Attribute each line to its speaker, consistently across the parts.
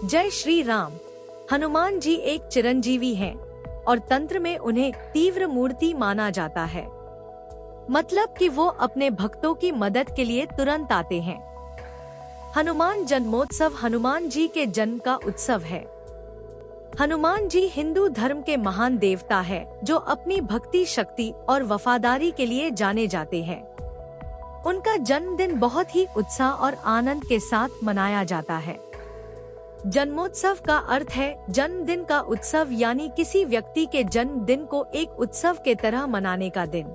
Speaker 1: जय श्री राम। हनुमान जी एक चिरंजीवी हैं और तंत्र में उन्हें तीव्र मूर्ति माना जाता है। मतलब कि वो अपने भक्तों की मदद के लिए तुरंत आते हैं। हनुमान जन्मोत्सव हनुमान जी के जन्म का उत्सव है। हनुमान जी हिंदू धर्म के महान देवता है जो अपनी भक्ति शक्ति और वफादारी के लिए जाने जाते हैं। उनका जन्मदिन बहुत ही उत्साह और आनंद के साथ मनाया जाता है। जन्मोत्सव का अर्थ है जन्मदिन का उत्सव, यानी किसी व्यक्ति के जन्मदिन को एक उत्सव के तरह मनाने का दिन।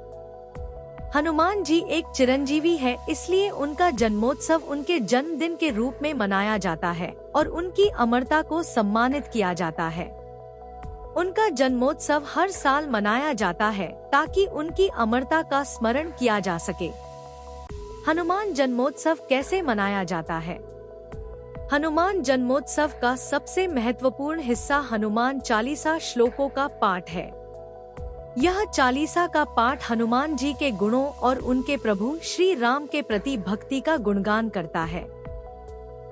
Speaker 1: हनुमान जी एक चिरंजीवी है, इसलिए उनका जन्मोत्सव उनके जन्मदिन के रूप में मनाया जाता है और उनकी अमरता को सम्मानित किया जाता है। उनका जन्मोत्सव हर साल मनाया जाता है ताकि उनकी अमरता का स्मरण किया जा सके। हनुमान जन्मोत्सव कैसे मनाया जाता है? हनुमान जन्मोत्सव का सबसे महत्वपूर्ण हिस्सा हनुमान चालीसा श्लोकों का पाठ है। यह चालीसा का पाठ हनुमान जी के गुणों और उनके प्रभु श्री राम के प्रति भक्ति का गुणगान करता है।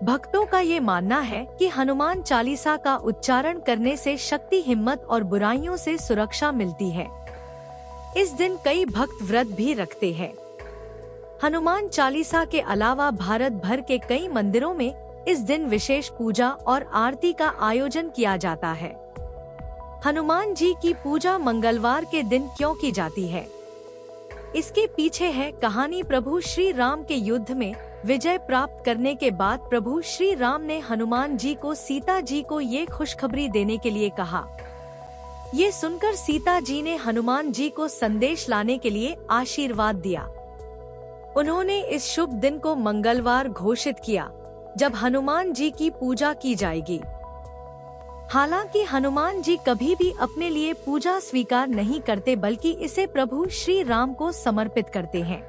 Speaker 1: भक्तों का ये मानना है कि हनुमान चालीसा का उच्चारण करने से शक्ति, हिम्मत और बुराइयों से सुरक्षा मिलती है। इस दिन कई भक्त व्रत भी रखते हैं। हनुमान चालीसा के अलावा भारत भर के कई मंदिरों में इस दिन विशेष पूजा और आरती का आयोजन किया जाता है। हनुमान जी की पूजा मंगलवार के दिन क्यों की जाती है? इसके पीछे है कहानी। प्रभु श्री राम के युद्ध में विजय प्राप्त करने के बाद प्रभु श्री राम ने हनुमान जी को सीता जी को ये खुशखबरी देने के लिए कहा। ये सुनकर सीता जी ने हनुमान जी को संदेश लाने के लिए आशीर्वाद दिया। उन्होंने इस शुभ दिन को मंगलवार घोषित किया जब हनुमान जी की पूजा की जाएगी। हालांकि हनुमान जी कभी भी अपने लिए पूजा स्वीकार नहीं करते, बल्कि इसे प्रभु श्री राम को समर्पित करते हैं।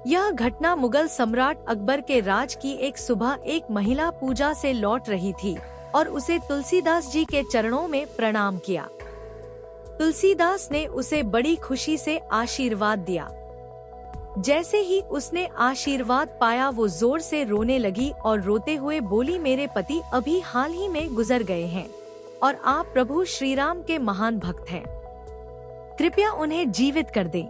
Speaker 1: यह घटना मुगल सम्राट अकबर के राज की एक सुबह एक महिला पूजा से लौट रही थी और उसे तुलसीदास जी के चरणों में प्रणाम किया। तुलसीदास ने उसे बड़ी खुशी से आशीर्वाद दिया। जैसे ही उसने आशीर्वाद पाया वो जोर से रोने लगी और रोते हुए बोली, मेरे पति अभी हाल ही में गुजर गए हैं और आप प्रभु श्री राम के महान भक्त हैं, कृपया उन्हें जीवित कर दें।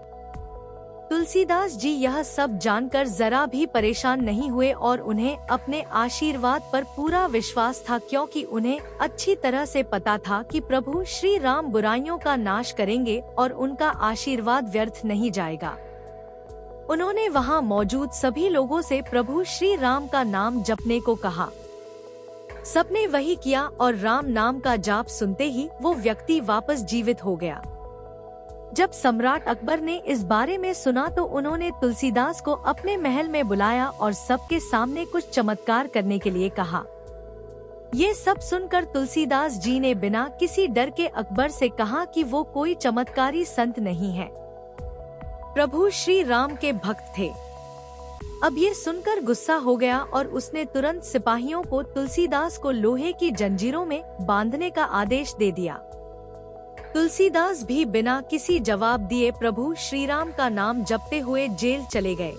Speaker 1: तुलसीदास जी यह सब जानकर जरा भी परेशान नहीं हुए और उन्हें अपने आशीर्वाद पर पूरा विश्वास था, क्योंकि उन्हें अच्छी तरह से पता था कि प्रभु श्री राम बुराइयों का नाश करेंगे और उनका आशीर्वाद व्यर्थ नहीं जाएगा। उन्होंने वहां मौजूद सभी लोगों से प्रभु श्री राम का नाम जपने को कहा। सबने वही किया और राम नाम का जाप सुनते ही वो व्यक्ति वापस जीवित हो गया। जब सम्राट अकबर ने इस बारे में सुना तो उन्होंने तुलसीदास को अपने महल में बुलाया और सबके सामने कुछ चमत्कार करने के लिए कहा। ये सब सुनकर तुलसीदास जी ने बिना किसी डर के अकबर से कहा कि वो कोई चमत्कारी संत नहीं है, प्रभु श्री राम के भक्त थे। अब ये सुनकर गुस्सा हो गया और उसने तुरंत सिपाहियों को तुलसीदास को लोहे की जंजीरों में बांधने का आदेश दे दिया। तुलसीदास भी बिना किसी जवाब दिए प्रभु श्री राम का नाम जपते हुए जेल चले गए।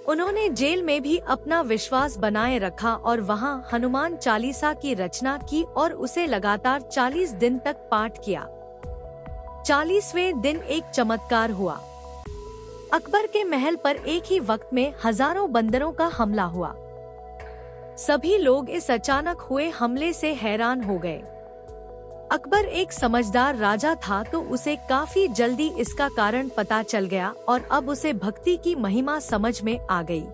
Speaker 1: उन्होंने जेल में भी अपना विश्वास बनाए रखा और वहां हनुमान चालीसा की रचना की और उसे लगातार 40 दिन तक पाठ किया। 40वें दिन एक चमत्कार हुआ। अकबर के महल पर एक ही वक्त में हजारों बंदरों का हमला हुआ। सभी लोग इस अचानक हुए हमले से हैरान हो गए। अकबर एक समझदार राजा था तो उसे काफी जल्दी इसका कारण पता चल गया और अब उसे भक्ति की महिमा समझ में आ गई।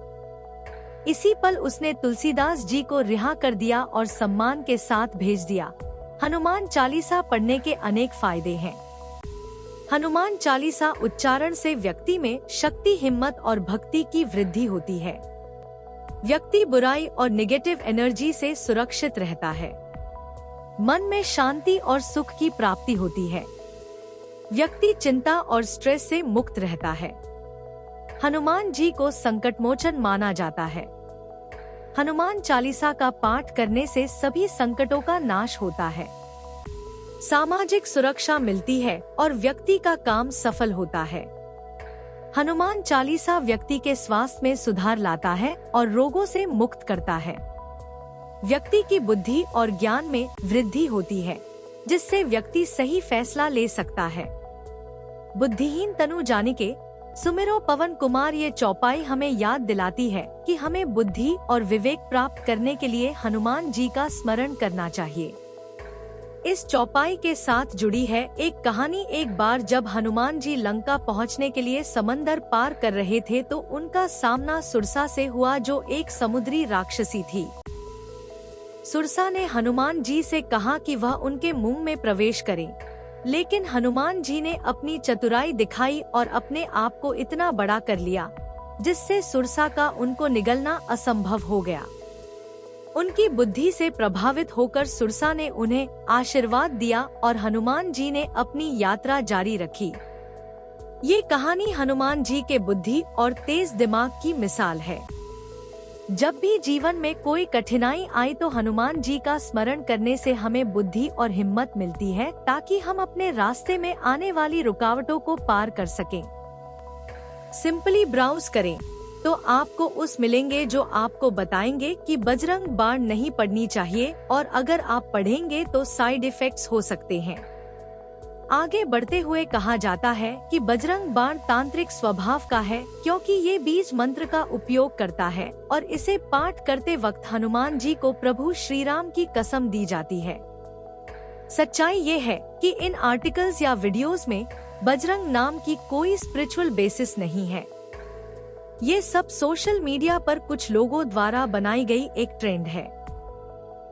Speaker 1: इसी पल उसने तुलसीदास जी को रिहा कर दिया और सम्मान के साथ भेज दिया। हनुमान चालीसा पढ़ने के अनेक फायदे हैं। हनुमान चालीसा उच्चारण से व्यक्ति में शक्ति, हिम्मत और भक्ति की वृद्धि होती है। व्यक्ति बुराई और नेगेटिव एनर्जी से सुरक्षित रहता है। मन में शांति और सुख की प्राप्ति होती है। व्यक्ति चिंता और स्ट्रेस से मुक्त रहता है। हनुमान जी को संकटमोचन माना जाता है। हनुमान चालीसा का पाठ करने से सभी संकटों का नाश होता है। सामाजिक सुरक्षा मिलती है और व्यक्ति का काम सफल होता है। हनुमान चालीसा व्यक्ति के स्वास्थ्य में सुधार लाता है और रोगों से मुक्त करता है। व्यक्ति की बुद्धि और ज्ञान में वृद्धि होती है, जिससे व्यक्ति सही फैसला ले सकता है। बुद्धिहीन तनु जानिके सुमिरो पवन कुमार ये चौपाई हमें याद दिलाती है कि हमें बुद्धि और विवेक प्राप्त करने के लिए हनुमान जी का स्मरण करना चाहिए। इस चौपाई के साथ जुड़ी है एक कहानी। एक बार जब हनुमान जी लंका पहुंचने के लिए समंदर पार कर रहे थे तो उनका सामना सुरसा से हुआ, जो एक समुद्री राक्षसी थी। सुरसा ने हनुमान जी से कहा कि वह उनके मुंह में प्रवेश करें, लेकिन हनुमान जी ने अपनी चतुराई दिखाई और अपने आप को इतना बड़ा कर लिया, जिससे सुरसा का उनको निगलना असंभव हो गया। उनकी बुद्धि से प्रभावित होकर सुरसा ने उन्हें आशीर्वाद दिया और हनुमान जी ने अपनी यात्रा जारी रखी। ये कहानी हनुमान जी के बुद्धि और तेज दिमाग की मिसाल है। जब भी जीवन में कोई कठिनाई आई तो हनुमान जी का स्मरण करने से हमें बुद्धि और हिम्मत मिलती है, ताकि हम अपने रास्ते में आने वाली रुकावटों को पार कर सकें। सिंपली ब्राउज करें तो आपको उस मिलेंगे जो आपको बताएंगे कि बजरंग बाण नहीं पढ़नी चाहिए, और अगर आप पढ़ेंगे तो साइड इफेक्ट्स हो सकते हैं। आगे बढ़ते हुए कहा जाता है कि बजरंग बाण तांत्रिक स्वभाव का है, क्योंकि ये बीज मंत्र का उपयोग करता है और इसे पाठ करते वक्त हनुमान जी को प्रभु श्री राम की कसम दी जाती है। सच्चाई ये है कि इन आर्टिकल्स या वीडियोस में बजरंग नाम की कोई स्पिरिचुअल बेसिस नहीं है। ये सब सोशल मीडिया पर कुछ लोगों द्वारा बनाई गई एक ट्रेंड है।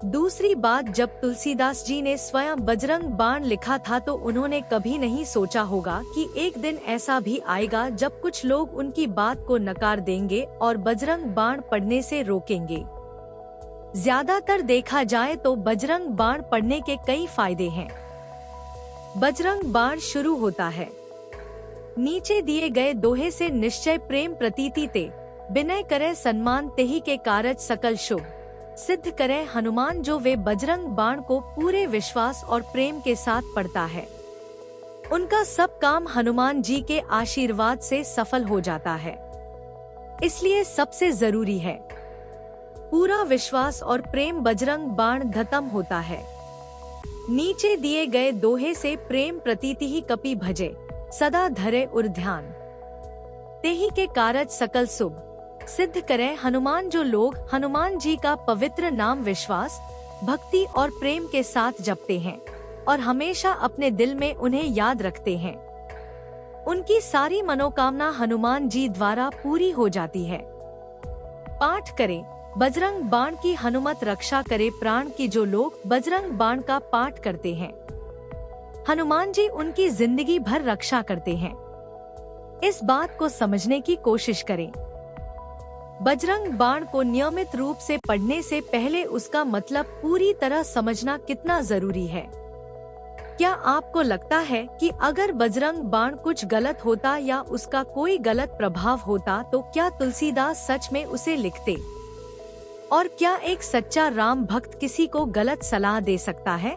Speaker 1: दूसरी बात, जब तुलसीदास जी ने स्वयं बजरंग बाण लिखा था तो उन्होंने कभी नहीं सोचा होगा कि एक दिन ऐसा भी आएगा जब कुछ लोग उनकी बात को नकार देंगे और बजरंग बाण पढ़ने से रोकेंगे। ज्यादातर देखा जाए तो बजरंग बाण पढ़ने के कई फायदे हैं। बजरंग बाण शुरू होता है, नीचे दिए गए दोहे से निश्चय प्रेम प्रतीति ते, विनय करे सन्मान तेहि के कारज सकल शुभ, सिद्ध करे हनुमान जो वे बजरंग बाण को पूरे विश्वास और प्रेम के साथ पढ़ता है, उनका सब काम हनुमान जी के आशीर्वाद से सफल हो जाता है। इसलिए सबसे जरूरी है पूरा विश्वास और प्रेम। बजरंग बाण खत्म होता है, नीचे दिए गए दोहे से प्रेम प्रतीति ही कपि भजे, सदा धरे उर ध्यान, तेहि के कारज सकल शुभ, सिद्ध करे हनुमान। जो लोग हनुमान जी का पवित्र नाम विश्वास, भक्ति और प्रेम के साथ जपते हैं और हमेशा अपने दिल में उन्हें याद रखते हैं, उनकी सारी मनोकामना हनुमान जी द्वारा पूरी हो जाती है। पाठ करें, बजरंग बाण की हनुमत रक्षा करे प्राण की। जो लोग बजरंग बाण का पाठ करते हैं, हनुमान जी उनकी जिंदगी भर रक्षा करते हैं। इस बात को समझने की कोशिश करें। बजरंग बाण को नियमित रूप से पढ़ने से पहले उसका मतलब पूरी तरह समझना कितना जरूरी है। क्या आपको लगता है कि अगर बजरंग बाण कुछ गलत होता या उसका कोई गलत प्रभाव होता तो क्या तुलसीदास सच में उसे लिखते? और क्या एक सच्चा राम भक्त किसी को गलत सलाह दे सकता है?